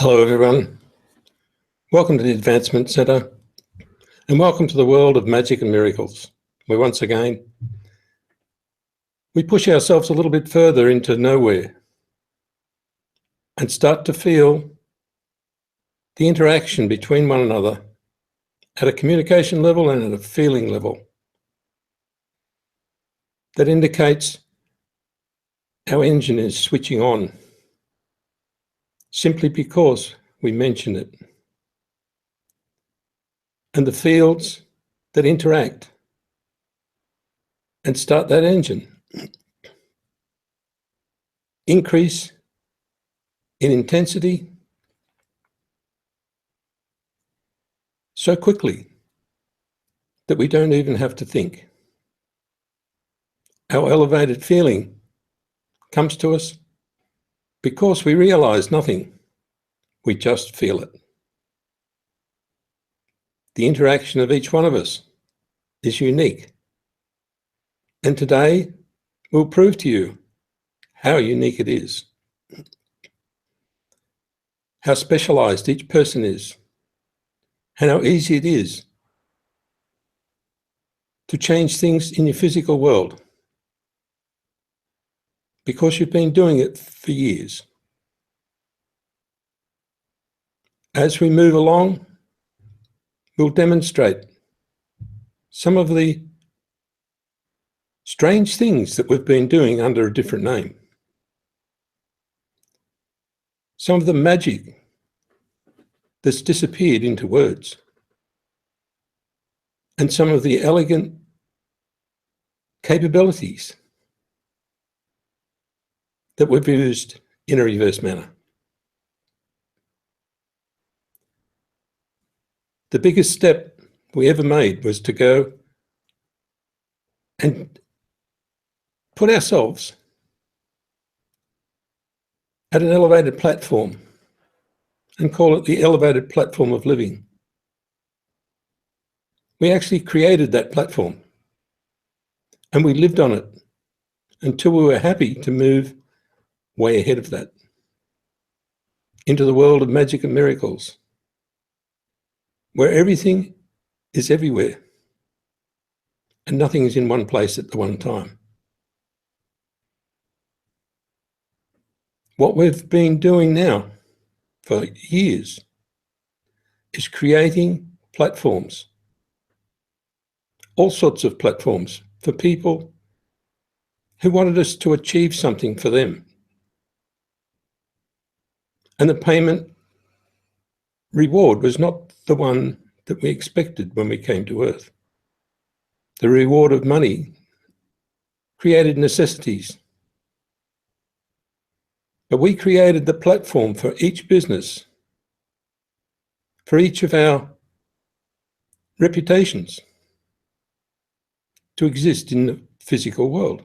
Hello everyone, welcome to the Advancement Centre and welcome to the world of magic and miracles, where once again we push ourselves a little bit further into nowhere and start to feel the interaction between one another at a communication level and at a feeling level that indicates our engine is switching on simply because we mention it. And the fields that interact and start that engine increase in intensity so quickly that we don't even have to think. Our elevated feeling comes to us because we realize nothing, we just feel it. The interaction of each one of us is unique. And today we'll prove to you how unique it is, how specialized each person is, and how easy it is to change things in your physical world because you've been doing it for years. As we move along, we'll demonstrate some of the strange things that we've been doing under a different name. Some of the magic that's disappeared into words, and some of the elegant capabilities that we've used in a reverse manner. The biggest step we ever made was to go and put ourselves at an elevated platform and call it the elevated platform of living. We actually created that platform and we lived on it until we were happy to move way ahead of that into the world of magic and miracles, where everything is everywhere and nothing is in one place at the one time. What we've been doing now for years is creating platforms, all sorts of platforms for people who wanted us to achieve something for them. And the payment reward was not the one that we expected when we came to Earth. The reward of money created necessities. But we created the platform for each business, for each of our reputations to exist in the physical world.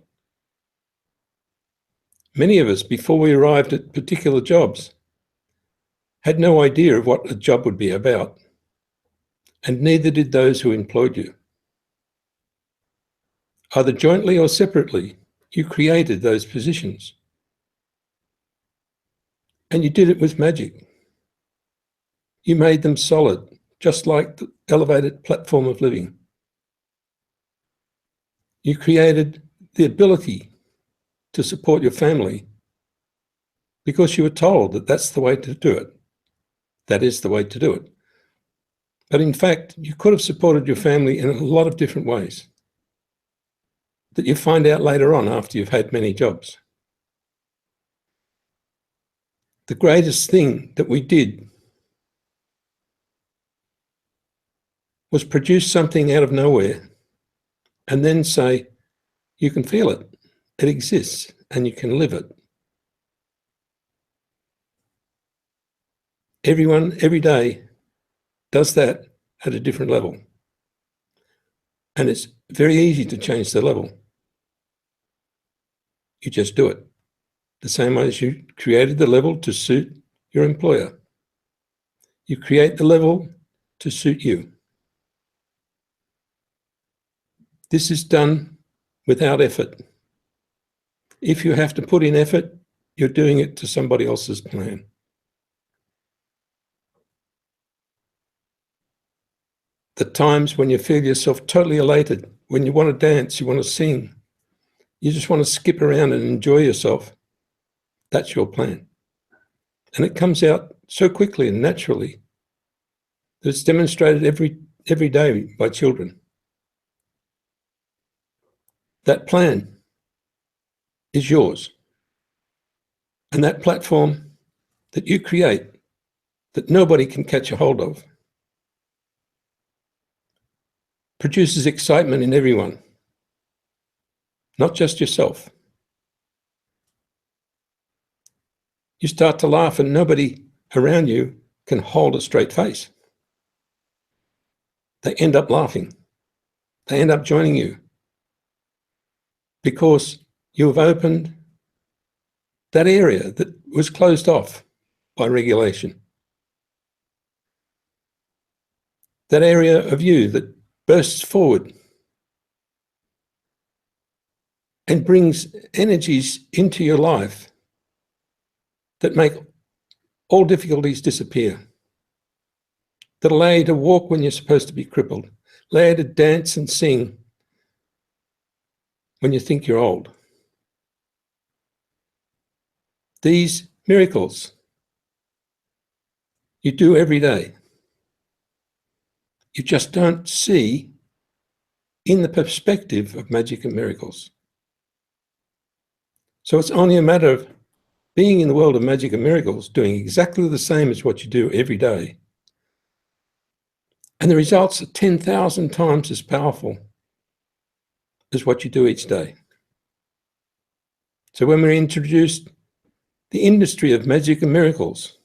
Many of us, before we arrived at particular jobs, had no idea of what a job would be about, and neither did those who employed you. Either jointly or separately, you created those positions. And you did it with magic. You made them solid, just like the elevated platform of living. You created the ability to support your family because you were told that that's the way to do it. That is the way to do it. But in fact, you could have supported your family in a lot of different ways that you find out later on after you've had many jobs. The greatest thing that we did was produce something out of nowhere and then say, you can feel it, it exists, and you can live it. Everyone, every day, does that at a different level. And it's very easy to change the level. You just do it. The same way as you created the level to suit your employer. You create the level to suit you. This is done without effort. If you have to put in effort, you're doing it to somebody else's plan. the times when you feel yourself totally elated, when you want to dance, you want to sing, you just want to skip around and enjoy yourself, that's your plan. And it comes out so quickly and naturally that it's demonstrated every day by children. That plan is yours. And that platform that you create that nobody can catch a hold of produces excitement in everyone, not just yourself. You start to laugh and nobody around you can hold a straight face. They end up laughing. They end up joining you because you have opened that area that was closed off by regulation. That area of you that bursts forward and brings energies into your life that make all difficulties disappear, that allow you to walk when you're supposed to be crippled, allow you to dance and sing when you think you're old. These miracles you do every day. You just don't see in the perspective of magic and miracles. So it's only a matter of being in the world of magic and miracles, doing exactly the same as what you do every day. And the results are 10,000 times as powerful as what you do each day. So when we introduced the industry of magic and miracles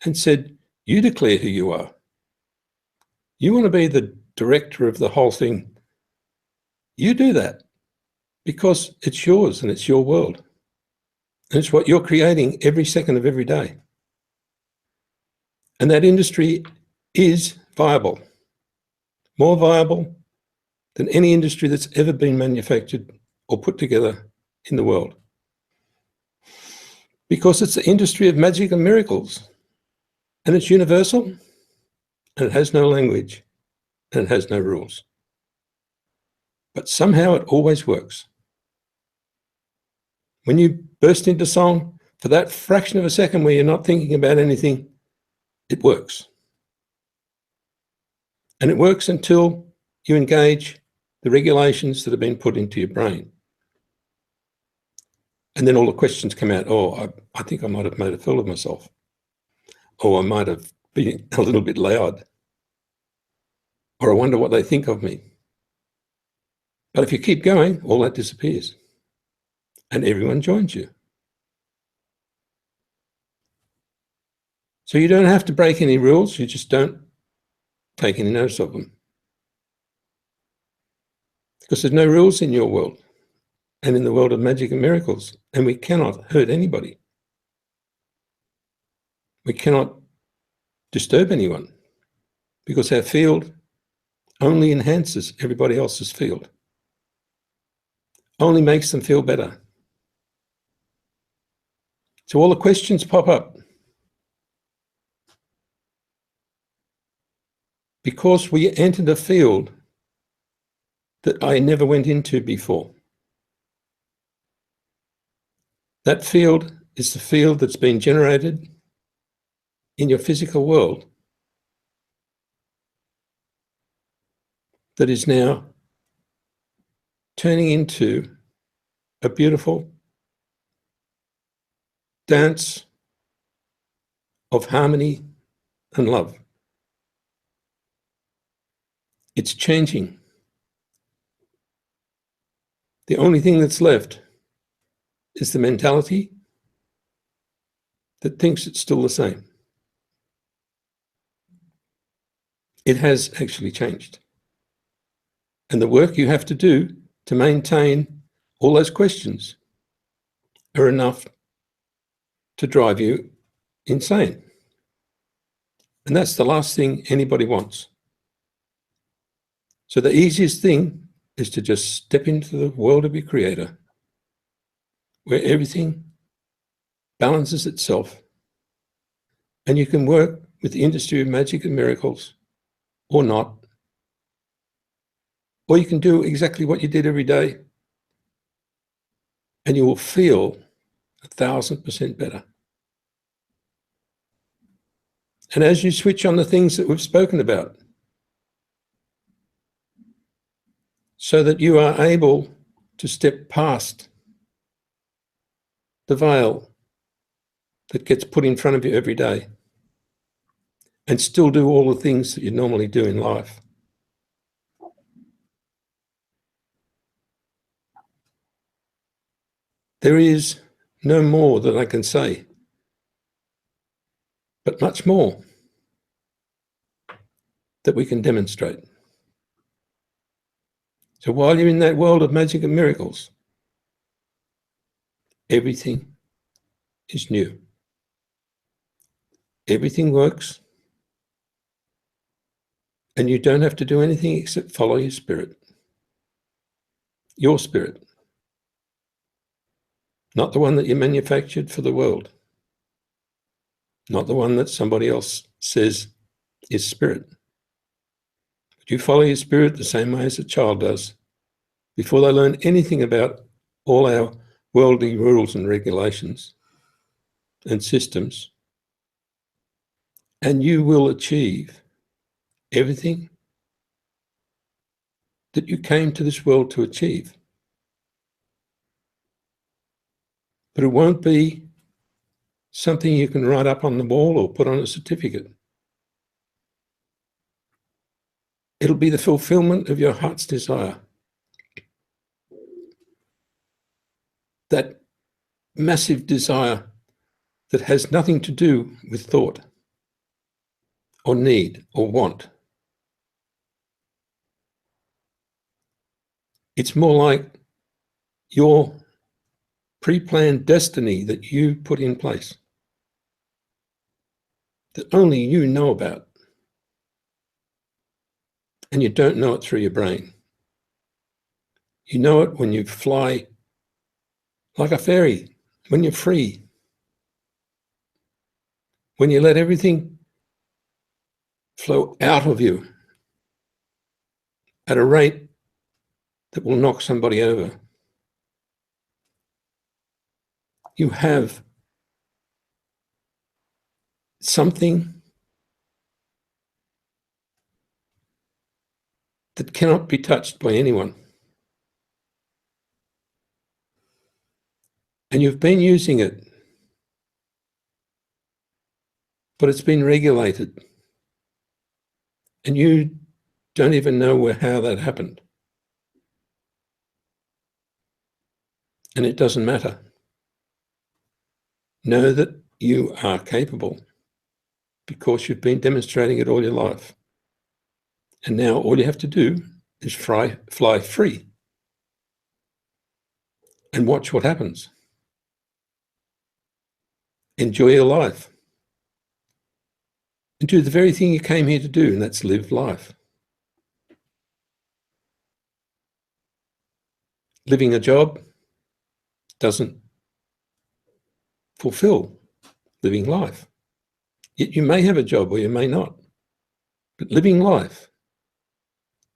and said, you declare who you are. You want to be the director of the whole thing. You do that because it's yours and it's your world. And it's what you're creating every second of every day. And that industry is viable, more viable than any industry that's ever been manufactured or put together in the world. Because it's the industry of magic and miracles. And it's universal, and it has no language, and it has no rules. But somehow it always works. When you burst into song, for that fraction of a second where you're not thinking about anything, it works. And it works until you engage the regulations that have been put into your brain. And then all the questions come out, oh, I think I might have made a fool of myself. Or I might have been a little bit loud. Or I wonder what they think of me. But if you keep going, all that disappears. And everyone joins you. So you don't have to break any rules, you just don't take any notice of them. Because there's no rules in your world and in the world of magic and miracles, and we cannot hurt anybody. We cannot disturb anyone because our field only enhances everybody else's field, only makes them feel better. So all the questions pop up because we entered a field that I never went into before. That field is the field that's been generated in your physical world that is now turning into a beautiful dance of harmony and love. It's changing. The only thing that's left is the mentality that thinks it's still the same. It has actually changed. And the work you have to do to maintain all those questions are enough to drive you insane. And that's the last thing anybody wants. So the easiest thing is to just step into the world of your creator, where everything balances itself, and you can work with the industry of magic and miracles or not, or you can do exactly what you did every day, and you will feel 1,000% better. And as you switch on the things that we've spoken about, so that you are able to step past the veil that gets put in front of you every day and still do all the things that you normally do in life. There is no more that I can say, but much more that we can demonstrate. So while you're in that world of magic and miracles, everything is new. Everything works, and you don't have to do anything except follow your spirit. Your spirit. Not the one that you manufactured for the world. Not the one that somebody else says is spirit. But you follow your spirit the same way as a child does, before they learn anything about all our worldly rules and regulations and systems, and you will achieve everything that you came to this world to achieve. But it won't be something you can write up on the wall or put on a certificate. It'll be the fulfillment of your heart's desire. That massive desire that has nothing to do with thought or need or want. It's more like your pre-planned destiny that you put in place, that only you know about, and you don't know it through your brain. You know it when you fly like a fairy, when you're free, when you let everything flow out of you at a rate that will knock somebody over. You have something that cannot be touched by anyone. And you've been using it, but it's been regulated. And you don't even know how that happened. And it doesn't matter. Know that you are capable because you've been demonstrating it all your life. And now all you have to do is fly free and watch what happens. Enjoy your life. And do the very thing you came here to do, and that's live life. Living a job doesn't fulfill living life. Yet you may have a job or you may not. But living life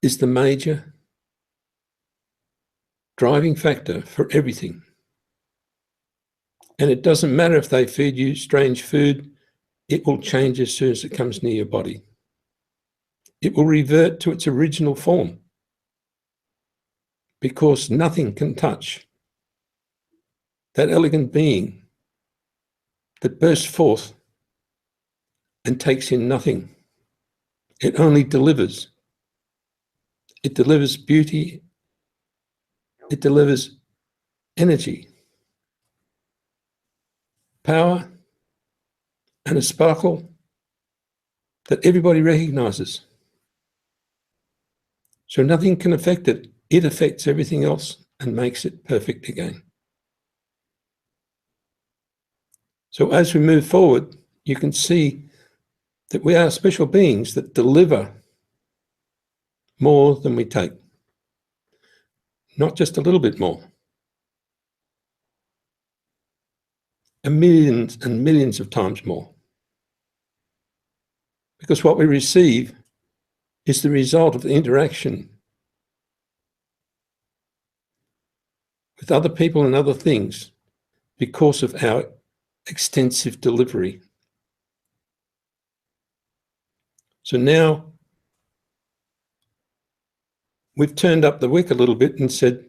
is the major driving factor for everything. And it doesn't matter if they feed you strange food, it will change as soon as it comes near your body. It will revert to its original form because nothing can touch that elegant being that bursts forth and takes in nothing. It only delivers. It delivers beauty. It delivers energy, power, and a sparkle that everybody recognizes. So nothing can affect it. It affects everything else and makes it perfect again. So as we move forward, you can see that we are special beings that deliver more than we take. Not just a little bit more. And millions of times more. Because what we receive is the result of the interaction with other people and other things because of our extensive delivery. So now we've turned up the wick a little bit and said,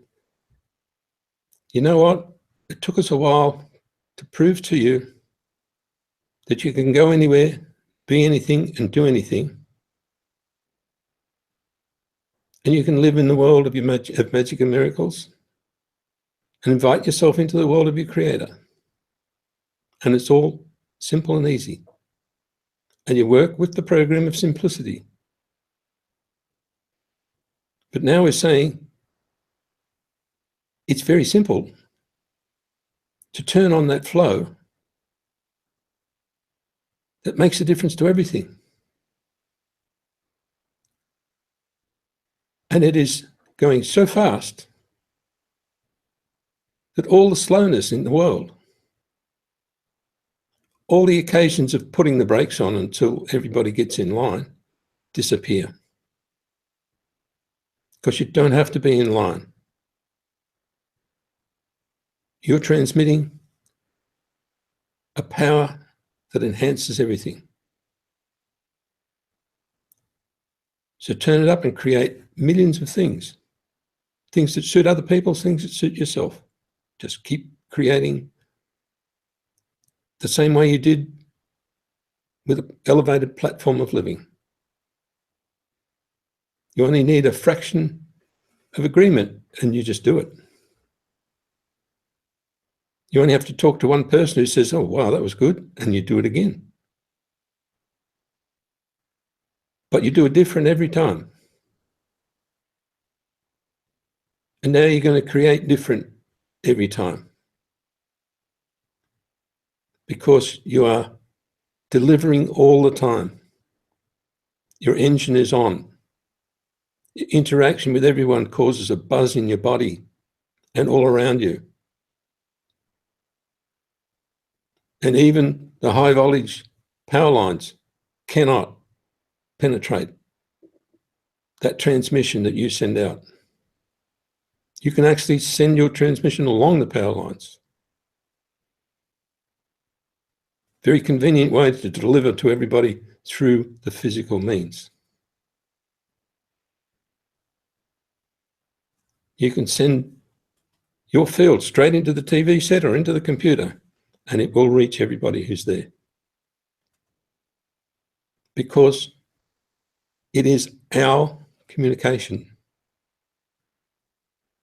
you know what? It took us a while to prove to you that you can go anywhere, be anything, and do anything. And you can live in the world of magic and miracles and invite yourself into the world of your creator. And it's all simple and easy. And you work with the program of simplicity. But now we're saying it's very simple to turn on that flow that makes a difference to everything. And it is going so fast that all the slowness in the world, all the occasions of putting the brakes on until everybody gets in line, disappear. Because you don't have to be in line. You're transmitting a power that enhances everything. So turn it up and create millions of things. Things that suit other people, things that suit yourself. Just keep creating the same way you did with an elevated platform of living. You only need a fraction of agreement and you just do it. You only have to talk to one person who says, oh, wow, that was good, and you do it again. But you do it different every time. And now you're going to create different every time. Because you are delivering all the time. Your engine is on. Your interaction with everyone causes a buzz in your body and all around you. And even the high voltage power lines cannot penetrate that transmission that you send out. You can actually send your transmission along the power lines. Very convenient way to deliver to everybody through the physical means. You can send your field straight into the TV set or into the computer, and it will reach everybody who's there. Because it is our communication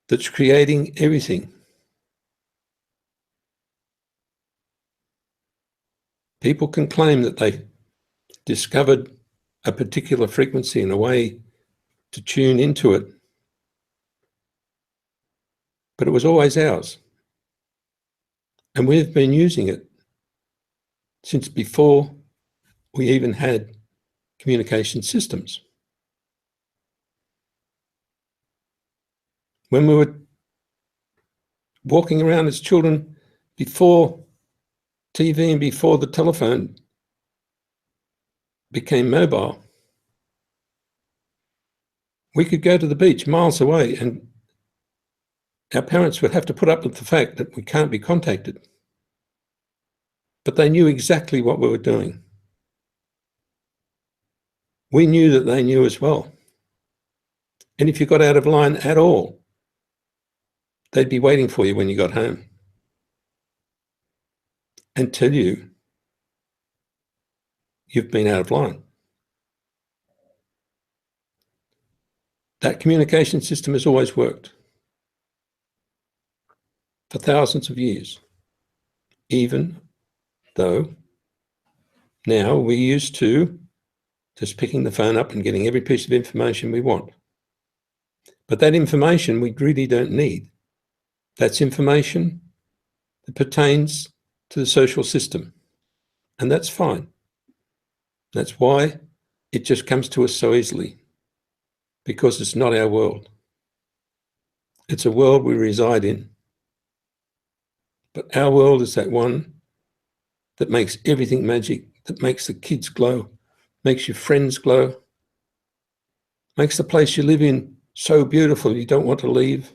that's creating everything. People can claim that they discovered a particular frequency and a way to tune into it, but it was always ours. And we've been using it since before we even had communication systems. When we were walking around as children before TV and before the telephone became mobile, we could go to the beach miles away and our parents would have to put up with the fact that we can't be contacted. But they knew exactly what we were doing. We knew that they knew as well. And if you got out of line at all, they'd be waiting for you when you got home and tell you you've been out of line. That communication system has always worked for thousands of years, even though now we're used to just picking the phone up and getting every piece of information we want. But that information we really don't need. That's information that pertains to the social system. And that's fine. That's why it just comes to us so easily, because it's not our world. It's a world we reside in. But our world is that one that makes everything magic, that makes the kids glow, makes your friends glow, makes the place you live in so beautiful you don't want to leave.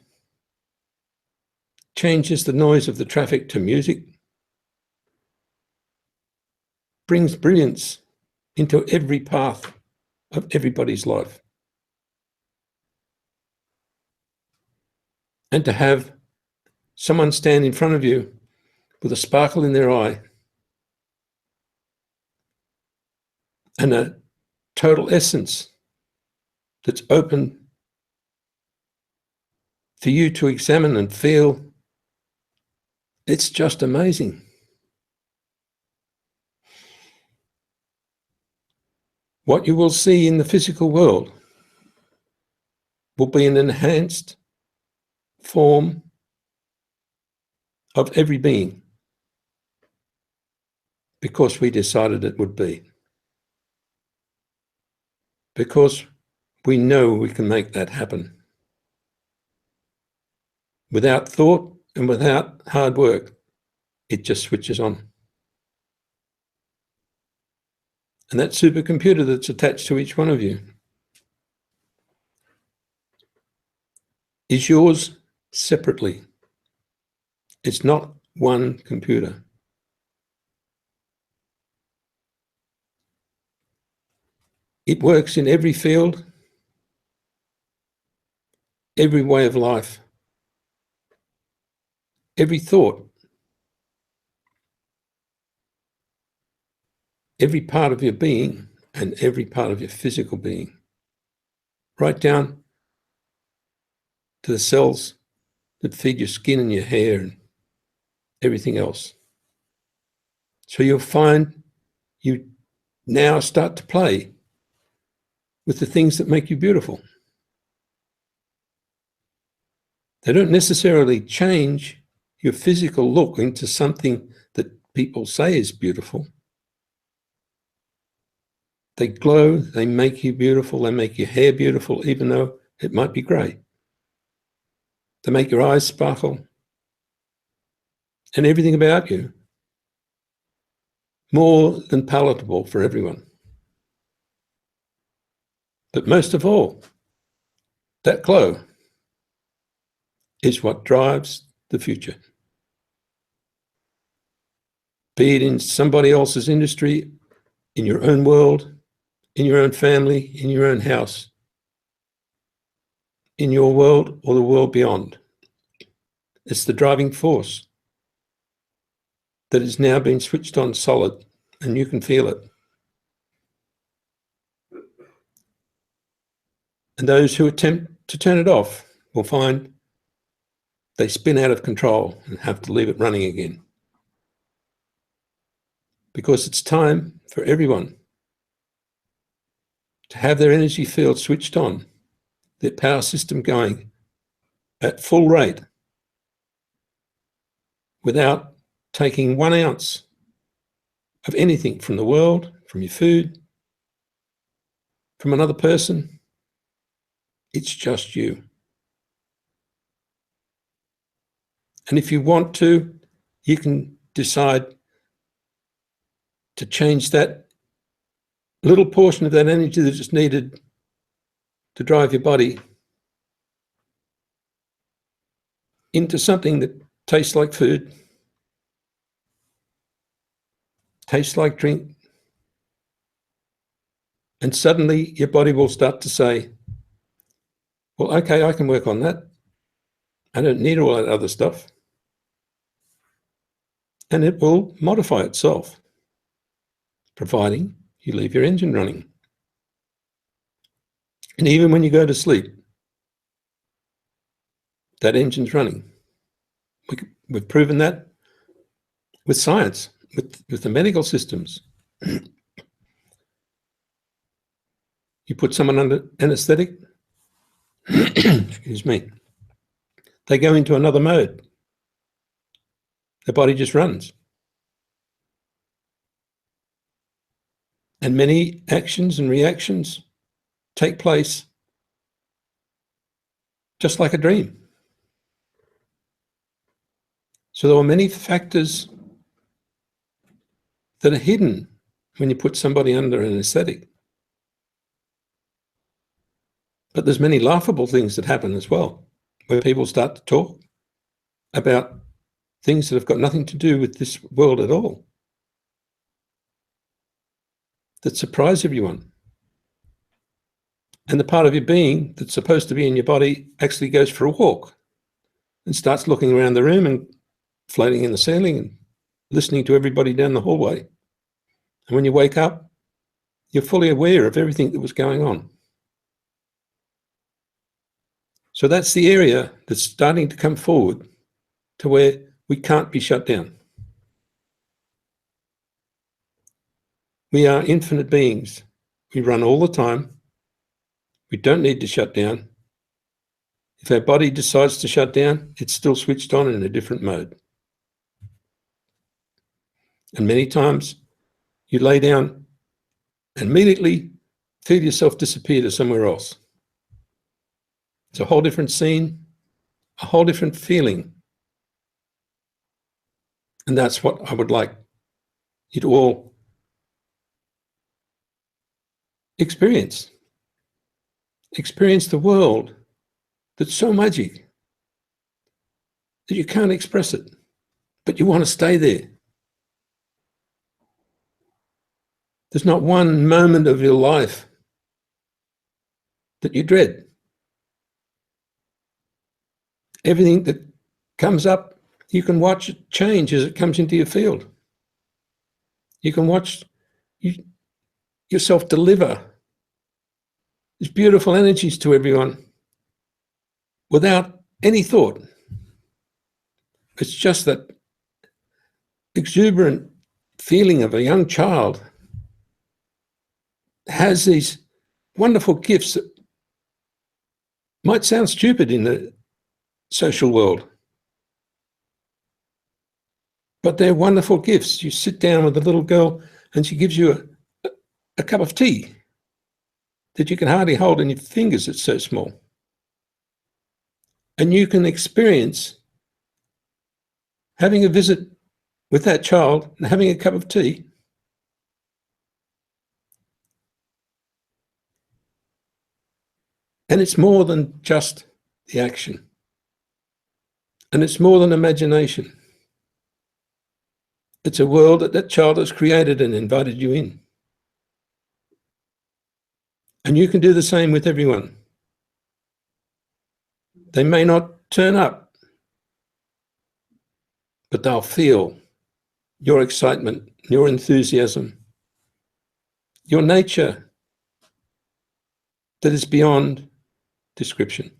changes the noise of the traffic to music, brings brilliance into every path of everybody's life. And to have someone stand in front of you with a sparkle in their eye and a total essence that's open for you to examine and feel, it's just amazing. What you will see in the physical world will be an enhanced form of every being, because we decided it would be. Because we know we can make that happen. Without thought and without hard work, it just switches on. And that supercomputer that's attached to each one of you is yours separately. It's not one computer. It works in every field, every way of life, every thought, every part of your being and every part of your physical being, right down to the cells that feed your skin and your hair and everything else. So you'll find you now start to play with the things that make you beautiful. They don't necessarily change your physical look into something that people say is beautiful. They glow, they make you beautiful, they make your hair beautiful, even though it might be grey. They make your eyes sparkle. And everything about you more than palatable for everyone. But most of all, that glow is what drives the future. Be it in somebody else's industry, in your own world, in your own family, in your own house, in your world or the world beyond. It's the driving force that has now been switched on solid, and you can feel it. And those who attempt to turn it off will find they spin out of control and have to leave it running again. Because it's time for everyone to have their energy field switched on, their power system going at full rate, without taking 1 ounce of anything from the world, from your food, from another person. It's just you. And if you want to, you can decide to change that little portion of that energy that is needed to drive your body into something that tastes like food, tastes like drink, and suddenly your body will start to say, well, okay, I can work on that. I don't need all that other stuff. And it will modify itself, providing you leave your engine running. And even when you go to sleep, that engine's running. We've proven that with science, with the medical systems. You put someone under anesthetic, excuse me, they go into another mode. The body just runs. And many actions and reactions take place just like a dream. So there are many factors that are hidden when you put somebody under anesthetic. But there's many laughable things that happen as well, where people start to talk, about things that have got nothing to do with this world at all, that surprise everyone. And the part of your being that's supposed to be in your body actually goes for a walk and starts looking around the room and floating in the ceiling and listening to everybody down the hallway. And when you wake up, you're fully aware of everything that was going on. So that's the area that's starting to come forward to where we can't be shut down. We are infinite beings. We run all the time. We don't need to shut down. If our body decides to shut down, it's still switched on in a different mode. And many times you lay down and immediately feel yourself disappear to somewhere else. It's a whole different scene, a whole different feeling. And that's what I would like you to all experience. Experience the world that's so magic that you can't express it, but you want to stay there. There's not one moment of your life that you dread. Everything that comes up, you can watch it change as it comes into your field. You can watch yourself deliver these beautiful energies to everyone without any thought. It's just that exuberant feeling of a young child has these wonderful gifts that might sound stupid in the social world, but they're wonderful gifts. You sit down with a little girl and she gives you a cup of tea that you can hardly hold in your fingers, it's so small. And you can experience having a visit with that child and having a cup of tea. And it's more than just the action. And it's more than imagination. It's a world that that child has created and invited you in. And you can do the same with everyone. They may not turn up, but they'll feel your excitement, your enthusiasm, your nature that is beyond description.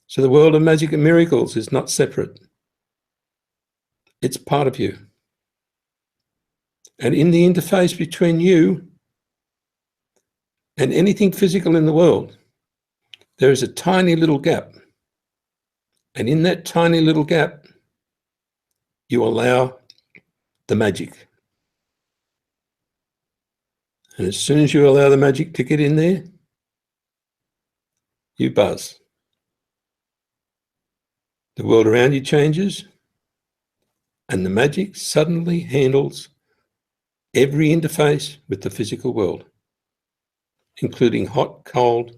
So the world of magic and miracles is not separate. It's part of you. And in the interface between you and anything physical in the world, there is a tiny little gap. And in that tiny little gap, you allow the magic. And as soon as you allow the magic to get in there, you buzz. The world around you changes, and the magic suddenly handles every interface with the physical world, including hot, cold,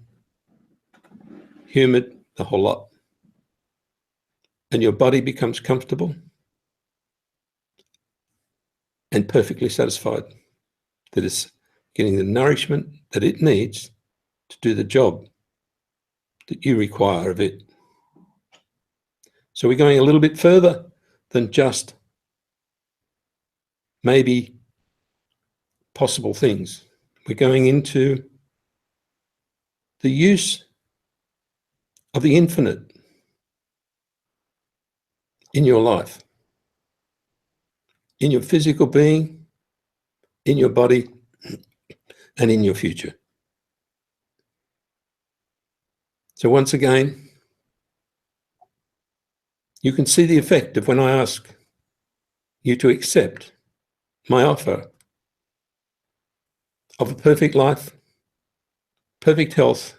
humid, the whole lot. And your body becomes comfortable and perfectly satisfied that it's getting the nourishment that it needs to do the job that you require of it. So we're going a little bit further than just maybe possible things. We're going into the use of the infinite in your life, in your physical being, in your body, and in your future. So once again, you can see the effect of when I ask you to accept my offer of a perfect life, perfect health,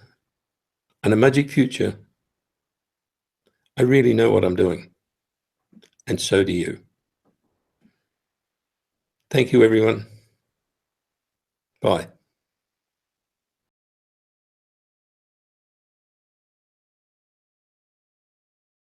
and a magic future. I really know what I'm doing, and so do you. Thank you, everyone. Bye.